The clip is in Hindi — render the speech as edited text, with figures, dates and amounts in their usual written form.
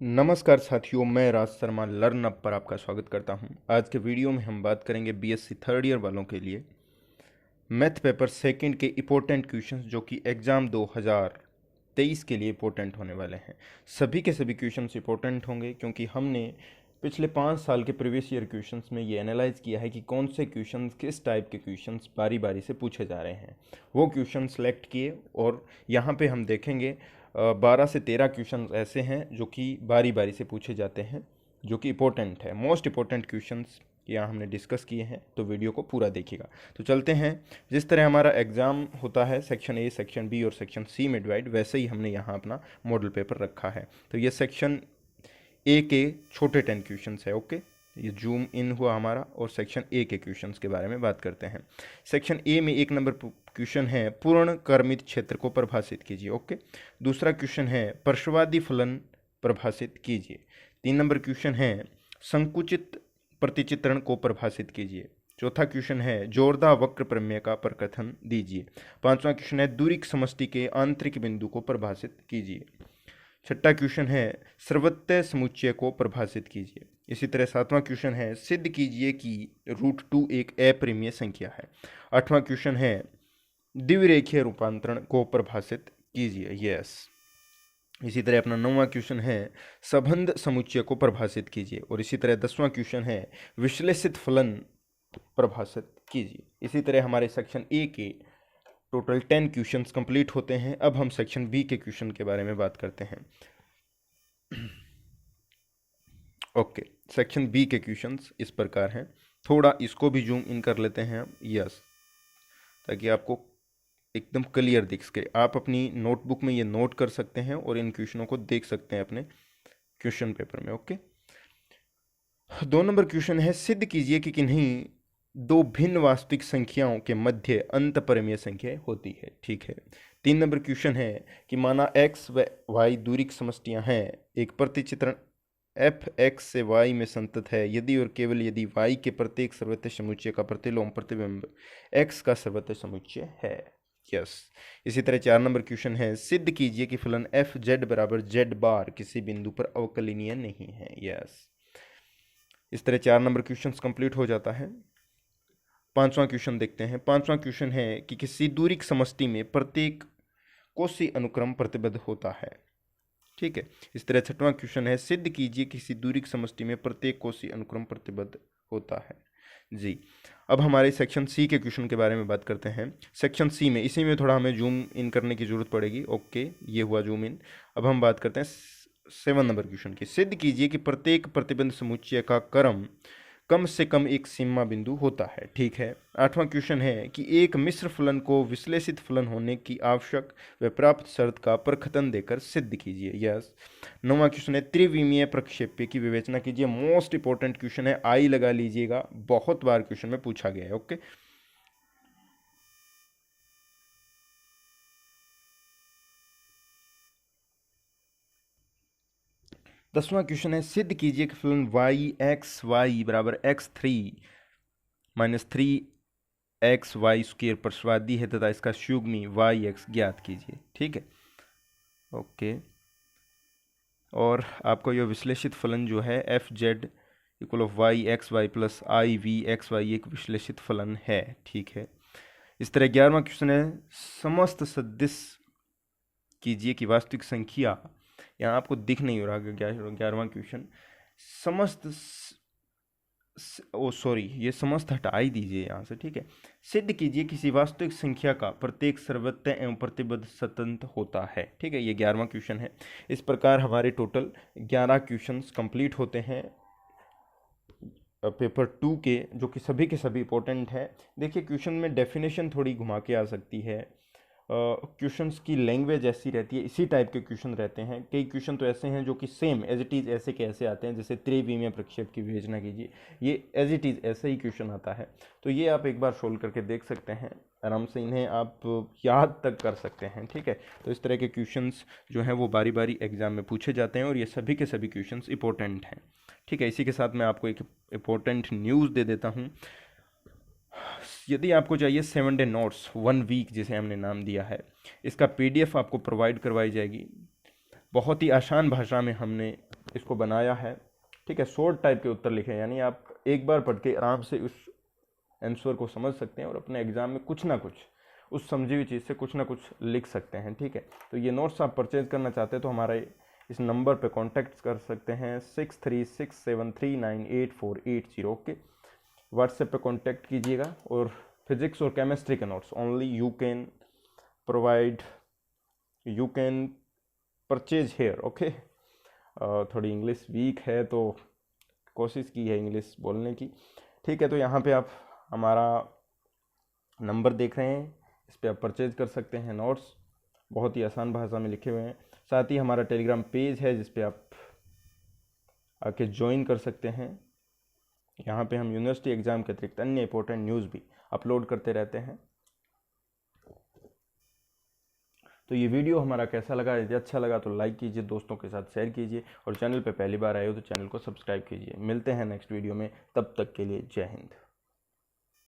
नमस्कार साथियों, मैं राज शर्मा लर्न अप पर आपका स्वागत करता हूं। आज के वीडियो में हम बात करेंगे बीएससी थर्ड ईयर वालों के लिए मैथ पेपर सेकंड के इम्पोर्टेंट क्वेश्चंस जो कि एग्ज़ाम 2023 के लिए इम्पोर्टेंट होने वाले हैं। सभी के सभी क्वेश्चंस इम्पोर्टेंट होंगे क्योंकि हमने पिछले 5 साल के प्रीवियस ईयर क्वेश्चंस में ये एनालाइज किया है कि कौन से क्वेश्चंस किस टाइप के क्वेश्चंस बारी बारी से पूछे जा रहे हैं। वो क्वेश्चन सेलेक्ट किए और यहाँ पे हम देखेंगे 12 से 13 क्वेश्चन ऐसे हैं जो कि बारी बारी से पूछे जाते हैं, जो कि इम्पोर्टेंट है। मोस्ट इम्पोर्टेंट क्वेश्चंस यहाँ हमने डिस्कस किए हैं, तो वीडियो को पूरा देखिएगा। तो चलते हैं। जिस तरह हमारा एग्ज़ाम होता है सेक्शन ए, सेक्शन बी और सेक्शन सी में डिवाइड, वैसे ही हमने यहाँ अपना मॉडल पेपर रखा है। तो ये सेक्शन ए के छोटे 10 क्वेश्चंस है। ओके, ये जूम इन हुआ हमारा और सेक्शन ए के क्वेश्चंस के बारे में बात करते हैं। सेक्शन ए में 1 नंबर क्वेश्चन है पूर्ण कर्मित क्षेत्र को परिभाषित कीजिए। ओके, दूसरा क्वेश्चन है प्रश्नवादी फलन परिभाषित कीजिए। 3 नंबर क्वेश्चन है संकुचित प्रतिचित्रण को परिभाषित कीजिए। चौथा क्वेश्चन है जोरदार वक्र प्रमेय का प्रकथन दीजिए। 5वां क्वेश्चन है दूरी समष्टि के आंतरिक बिंदु को परिभाषित कीजिए। छठा क्वेश्चन है सर्वत्र समुच्चय को परिभाषित कीजिए। इसी तरह 7वां क्वेश्चन है सिद्ध कीजिए कि √2 एक अपरिमेय संख्या है। 8वां क्वेश्चन है द्विरेखीय रूपांतरण को परिभाषित कीजिए। यस। इसी तरह अपना 9वां क्वेश्चन है संबंध समुच्चय को परिभाषित कीजिए। और इसी तरह 10वां क्वेश्चन है विश्लेषित फलन परिभाषित कीजिए। इसी तरह हमारे सेक्शन ए के टोटल 10 क्वेश्चंस कंप्लीट होते हैं। अब हम सेक्शन बी के क्वेश्चन के बारे में बात करते हैं। ओके, सेक्शन बी के क्वेश्चंस इस प्रकार हैं। थोड़ा इसको भी जूम इन कर लेते हैं। यस, ताकि आपको एकदम क्लियर दिख सके। आप अपनी नोटबुक में ये नोट कर सकते हैं और इन क्वेश्चनों को देख सकते हैं अपने क्वेश्चन पेपर में। ओके, 2 नंबर क्वेश्चन है सिद्ध कीजिए कि किन्हीं दो भिन्न वास्तविक संख्याओं के मध्य अंत परिमेय संख्या होती है। ठीक है। 3 नंबर क्वेश्चन है कि माना x व y दूरी की समष्टियां हैं, एक प्रतिचित्रण f x से y में संतत है यदि और केवल यदि y के प्रत्येक सर्वत्र समुच्चय का प्रतिलोम प्रतिबिंब x का सर्वत्र समुच्चय है। यस। इसी तरह 4 नंबर क्वेश्चन है सिद्ध कीजिए कि फलन f z बराबर z बार किसी बिंदु पर अवकलनीय नहीं है। यस। इस तरह 4 नंबर क्वेश्चन कंप्लीट हो जाता है। 5वां क्वेश्चन देखते हैं। 5वां क्वेश्चन है कि किसी दूरी की समष्टि में प्रत्येक कोसी अनुक्रम प्रतिबद्ध होता है। ठीक है। इस तरह 6वां क्वेश्चन है सिद्ध कीजिए किसी दूरी की समष्टि में प्रत्येक कोसी अनुक्रम प्रतिबद्ध होता है। जी, अब हमारे सेक्शन सी के क्वेश्चन के बारे में बात करते हैं। सेक्शन सी में इसी में थोड़ा हमें जूम इन करने की जरूरत पड़ेगी। ओके, ये हुआ जूम इन। अब हम बात करते हैं 7 नंबर क्वेश्चन की। सिद्ध कीजिए कि प्रत्येक प्रतिबंध समुच्चय का क्रम कम से कम एक सीमा बिंदु होता है। ठीक है। 8वां क्वेश्चन है कि एक मिश्र फलन को विश्लेषित फलन होने की आवश्यक व प्राप्त शर्त का प्रकथन देकर सिद्ध कीजिए। यस। 9वां क्वेश्चन है त्रिविमीय प्रक्षेप्य की विवेचना कीजिए। मोस्ट इंपॉर्टेंट क्वेश्चन है, आई लगा लीजिएगा, बहुत बार क्वेश्चन में पूछा गया है। ओके, दसवां क्वेश्चन है सिद्ध कीजिए कि फलन वाई एक्स वाई बराबर x3 माइनस 3xy² प्रश्नवादी है तथा इसका शुग्मी yx ज्ञात कीजिए। ठीक है। ओके, और आपको यह विश्लेषित फलन जो है F Z equal of Y X Y plus I V X Y एक विश्लेषित फलन है। ठीक है। इस तरह 11वां क्वेश्चन है समस्त सदिश कीजिए कि वास्तविक संख्या, यहाँ आपको दिख नहीं हो रहा 11वां क्वेश्चन, समस्त सॉरी, ये समस्त हटा ही दीजिए यहाँ से। ठीक है। सिद्ध कीजिए किसी वास्तविक संख्या का प्रत्येक सर्वत्र एवं प्रतिबद्ध स्वतंत्र होता है। ठीक है, ये 11वां क्वेश्चन है। इस प्रकार हमारे टोटल 11 क्वेश्चंस कंप्लीट होते हैं पेपर 2 के, जो कि सभी के सभी इंपॉर्टेंट है। देखिए, क्वेश्चन में डेफिनेशन थोड़ी घुमा के आ सकती है, क्वेश्चंस की लैंग्वेज ऐसी रहती है, इसी टाइप के क्वेश्चन रहते हैं। कई क्वेश्चन तो ऐसे हैं जो कि सेम एज इट इज़ ऐसे के ऐसे आते हैं, जैसे त्रिविमीय प्रक्षेप की विवेचना कीजिए, ये एज इट इज़ ऐसे ही क्वेश्चन आता है। तो ये आप एक बार सोल्व करके देख सकते हैं, आराम से इन्हें आप याद तक कर सकते हैं। ठीक है। तो इस तरह के क्वेश्चंस जो हैं वो बारी बारी एग्जाम में पूछे जाते हैं और ये सभी के सभी क्वेश्चंस इंपॉर्टेंट हैं। ठीक है। इसी के साथ मैं आपको एक इंपॉर्टेंट न्यूज़ दे देता हूँ। यदि आपको चाहिए 7 डे नोट्स 1 वीक, जिसे हमने नाम दिया है, इसका PDF आपको प्रोवाइड करवाई जाएगी। बहुत ही आसान भाषा में हमने इसको बनाया है, ठीक है। शॉर्ट टाइप के उत्तर लिखे, यानी आप एक बार पढ़ के आराम से उस आंसर को समझ सकते हैं और अपने एग्जाम में कुछ ना कुछ उस समझी हुई चीज़ से कुछ ना कुछ लिख सकते हैं, ठीक है। तो ये नोट्स आप परचेज करना चाहते हैं तो हमारे इस नंबर पे कांटेक्ट कर सकते हैं 6367398480, ओके। व्हाट्सएप पे कांटेक्ट कीजिएगा। और फिजिक्स और केमिस्ट्री के notes only you can provide, you can purchase here, okay. थोड़ी इंग्लिश वीक है तो कोशिश की है इंग्लिश बोलने की, ठीक है। तो यहाँ पे आप हमारा नंबर देख रहे हैं, इस पर आप परचेज कर सकते हैं नोट्स, बहुत ही आसान भाषा में लिखे हुए हैं। साथ ही हमारा टेलीग्राम पेज है जिस पे आप आके ज्वाइन कर सकते हैं। यहाँ पे हम यूनिवर्सिटी एग्ज़ाम के अतिरिक्त अन्य इंपॉर्टेंट न्यूज़ भी अपलोड करते रहते हैं। तो ये वीडियो हमारा कैसा लगा, यदि अच्छा लगा तो लाइक कीजिए, दोस्तों के साथ शेयर कीजिए, और चैनल पे पहली बार आए हो तो चैनल को सब्सक्राइब कीजिए। मिलते हैं नेक्स्ट वीडियो में, तब तक के लिए जय हिंद।